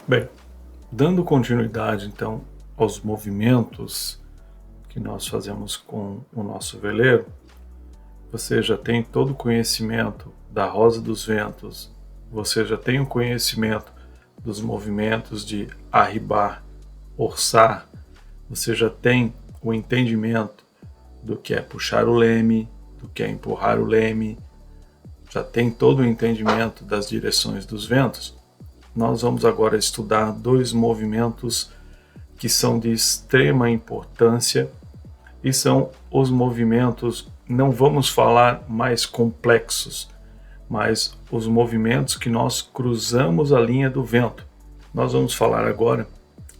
Bem, dando continuidade então aos movimentos que nós fazemos com o nosso veleiro, você já tem todo o conhecimento da rosa dos ventos, você já tem o conhecimento dos movimentos de arribar, orçar, você já tem o entendimento do que é puxar o leme, do que é empurrar o leme, já tem todo o entendimento das direções dos ventos. Nós vamos agora estudar dois movimentos que são de extrema importância e são os movimentos, não vamos falar mais complexos, mas os movimentos que nós cruzamos a linha do vento. Nós vamos falar agora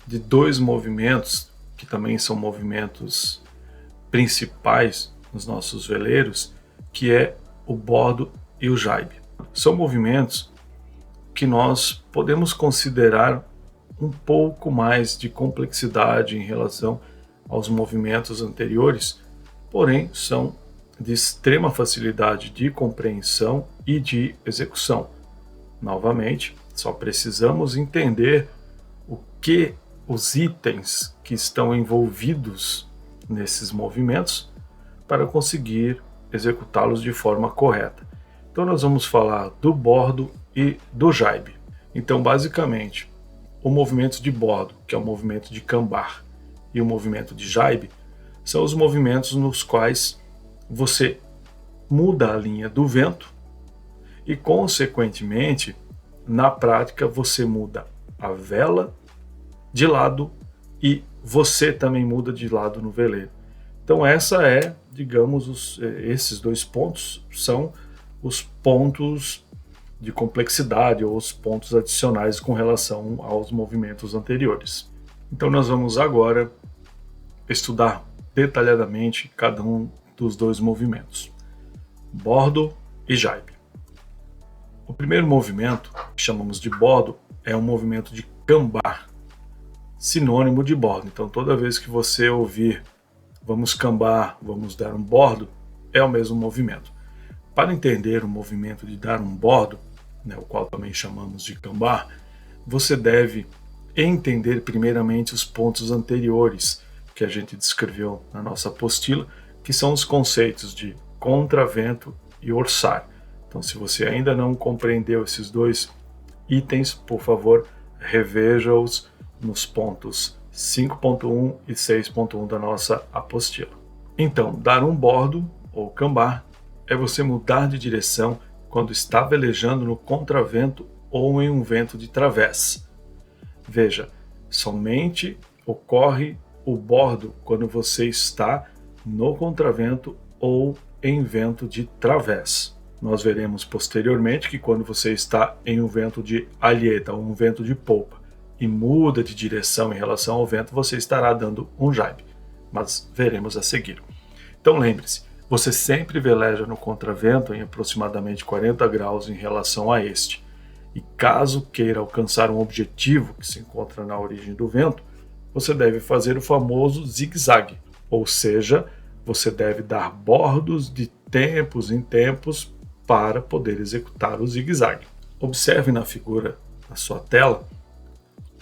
de dois movimentos que também são movimentos principais nos nossos veleiros, que é o bordo e o jaibe. São movimentos que nós podemos considerar um pouco mais de complexidade em relação aos movimentos anteriores, porém são de extrema facilidade de compreensão e de execução. Novamente, só precisamos entender o que os itens que estão envolvidos nesses movimentos para conseguir executá-los de forma correta. Então nós vamos falar do bordo e do jaibe. Então, basicamente, o movimento de bordo, que é o movimento de cambar, e o movimento de jaibe, são os movimentos nos quais você muda a linha do vento e, consequentemente, na prática, você muda a vela de lado e você também muda de lado no veleiro. Então, esses dois pontos são os pontos de complexidade ou os pontos adicionais com relação aos movimentos anteriores. Então nós vamos agora estudar detalhadamente cada um dos dois movimentos, bordo e jaibe. O primeiro movimento, que chamamos de bordo, é um movimento de cambar, sinônimo de bordo. Então toda vez que você ouvir vamos cambar, vamos dar um bordo, é o mesmo movimento. Para entender o movimento de dar um bordo, o qual também chamamos de cambar, você deve entender primeiramente os pontos anteriores que a gente descreveu na nossa apostila, que são os conceitos de contravento e orçar. Então, se você ainda não compreendeu esses dois itens, por favor, reveja-os nos pontos 5.1 e 6.1 da nossa apostila. Então, dar um bordo, ou cambar, é você mudar de direção quando está velejando no contravento ou em um vento de través. Veja, somente ocorre o bordo quando você está no contravento ou em vento de través. Nós veremos posteriormente que quando você está em um vento de alheta ou um vento de polpa e muda de direção em relação ao vento, você estará dando um jaibe, mas veremos a seguir. Então lembre-se, você sempre veleja no contravento em aproximadamente 40 graus em relação a este. E caso queira alcançar um objetivo que se encontra na origem do vento, você deve fazer o famoso zigue-zague, ou seja, você deve dar bordos de tempos em tempos para poder executar o zigue-zague. Observe na figura na sua tela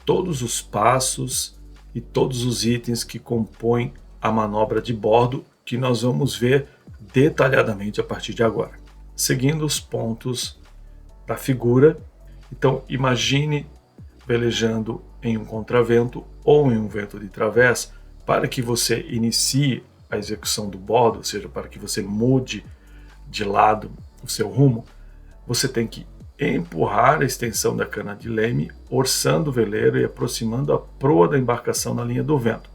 todos os passos e todos os itens que compõem a manobra de bordo que nós vamos ver detalhadamente a partir de agora. Seguindo os pontos da figura, então imagine velejando em um contravento ou em um vento de través. Para que você inicie a execução do bordo, ou seja, para que você mude de lado o seu rumo, você tem que empurrar a extensão da cana de leme, orçando o veleiro e aproximando a proa da embarcação na linha do vento,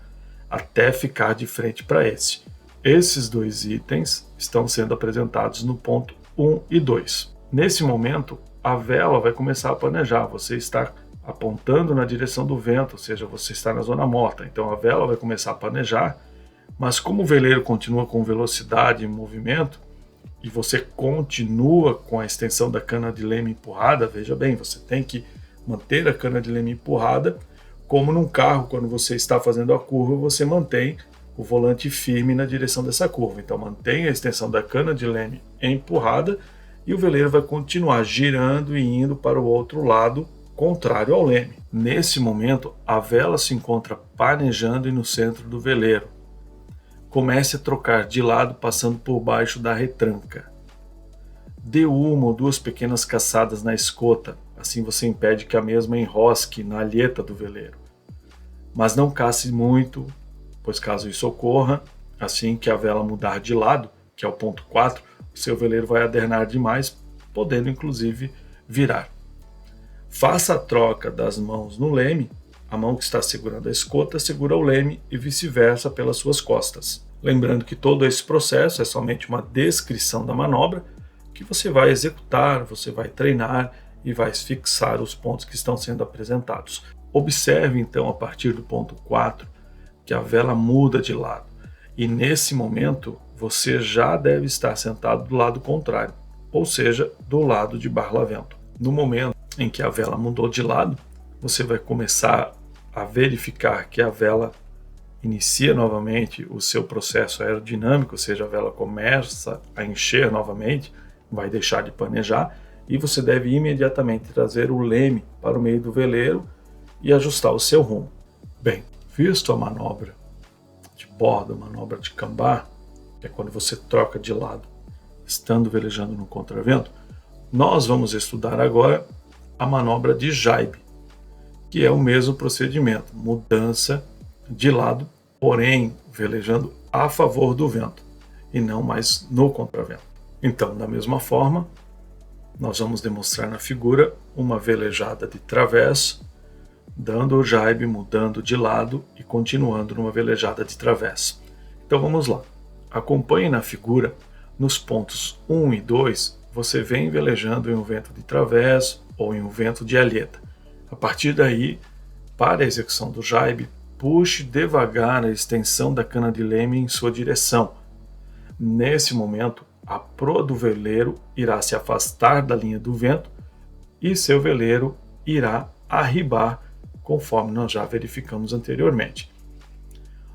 até ficar de frente para esse. Esses dois itens estão sendo apresentados no ponto 1 e 2. Nesse momento, a vela vai começar a planejar. Você está apontando na direção do vento, ou seja, você está na zona morta. Então a vela vai começar a planejar, mas como o veleiro continua com velocidade e movimento, e você continua com a extensão da cana de leme empurrada, veja bem, você tem que manter a cana de leme empurrada, como num carro, quando você está fazendo a curva, você mantém o volante firme na direção dessa curva. Então mantenha a extensão da cana de leme empurrada e o veleiro vai continuar girando e indo para o outro lado contrário ao leme. Nesse momento, a vela se encontra panejando no centro do veleiro. Comece a trocar de lado passando por baixo da retranca. Dê uma ou duas pequenas caçadas na escota, assim você impede que a mesma enrosque na alheta do veleiro. Mas não cace muito, pois caso isso ocorra, assim que a vela mudar de lado, que é o ponto 4, o seu veleiro vai adernar demais, podendo inclusive virar. Faça a troca das mãos no leme, a mão que está segurando a escota segura o leme e vice-versa pelas suas costas. Lembrando que todo esse processo é somente uma descrição da manobra que você vai executar, você vai treinar e vai fixar os pontos que estão sendo apresentados. Observe então a partir do ponto 4 que a vela muda de lado e nesse momento você já deve estar sentado do lado contrário, ou seja, do lado de barlavento. No momento em que a vela mudou de lado, você vai começar a verificar que a vela inicia novamente o seu processo aerodinâmico, ou seja, a vela começa a encher novamente, vai deixar de panejar e você deve imediatamente trazer o leme para o meio do veleiro e ajustar o seu rumo. Bem, visto a manobra de bordo, a manobra de cambar, que é quando você troca de lado, estando velejando no contravento, nós vamos estudar agora a manobra de jaibe, que é o mesmo procedimento, mudança de lado, porém velejando a favor do vento e não mais no contravento. Então, da mesma forma, nós vamos demonstrar na figura uma velejada de través, dando o jaibe, mudando de lado e continuando numa velejada de través. Então vamos lá. Acompanhe na figura, nos pontos 1 e 2, você vem velejando em um vento de través ou em um vento de alheta. A partir daí, para a execução do jaibe, puxe devagar a extensão da cana de leme em sua direção. Nesse momento, a proa do veleiro irá se afastar da linha do vento e seu veleiro irá arribar, conforme nós já verificamos anteriormente.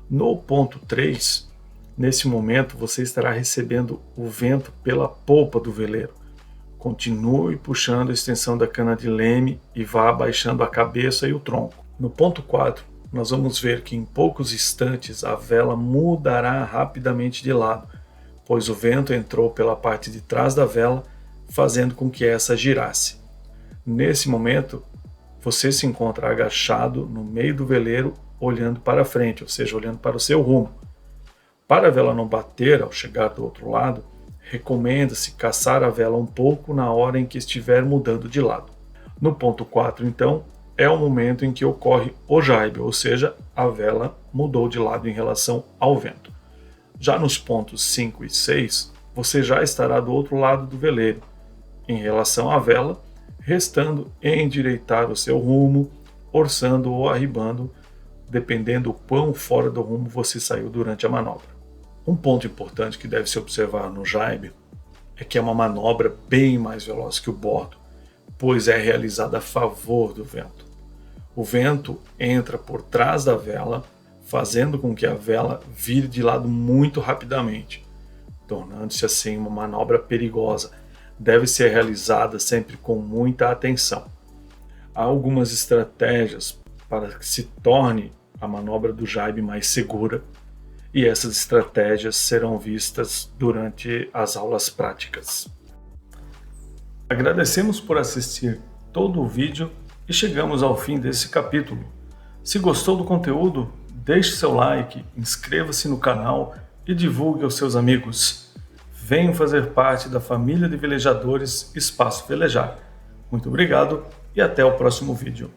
No ponto 3, nesse momento você estará recebendo o vento pela polpa do veleiro. Continue puxando a extensão da cana de leme e vá abaixando a cabeça e o tronco. No ponto 4, nós vamos ver que em poucos instantes a vela mudará rapidamente de lado, pois o vento entrou pela parte de trás da vela, fazendo com que essa girasse. Nesse momento, você se encontra agachado no meio do veleiro, olhando para frente, ou seja, olhando para o seu rumo. Para a vela não bater ao chegar do outro lado, recomenda-se caçar a vela um pouco na hora em que estiver mudando de lado. No ponto 4, então, é o momento em que ocorre o jaibe, ou seja, a vela mudou de lado em relação ao vento. Já nos pontos 5 e 6, você já estará do outro lado do veleiro, em relação à vela, restando endireitar o seu rumo, orçando ou arribando, dependendo o quão fora do rumo você saiu durante a manobra. Um ponto importante que deve se observar no jaibe é que é uma manobra bem mais veloz que o bordo, pois é realizada a favor do vento. O vento entra por trás da vela, fazendo com que a vela vire de lado muito rapidamente, tornando-se assim uma manobra perigosa. Deve ser realizada sempre com muita atenção. Há algumas estratégias para que se torne a manobra do jaibe mais segura, e essas estratégias serão vistas durante as aulas práticas. Agradecemos por assistir todo o vídeo e chegamos ao fim desse capítulo. Se gostou do conteúdo, deixe seu like, inscreva-se no canal e divulgue aos seus amigos. Venham fazer parte da família de velejadores Espaço Velejar. Muito obrigado e até o próximo vídeo.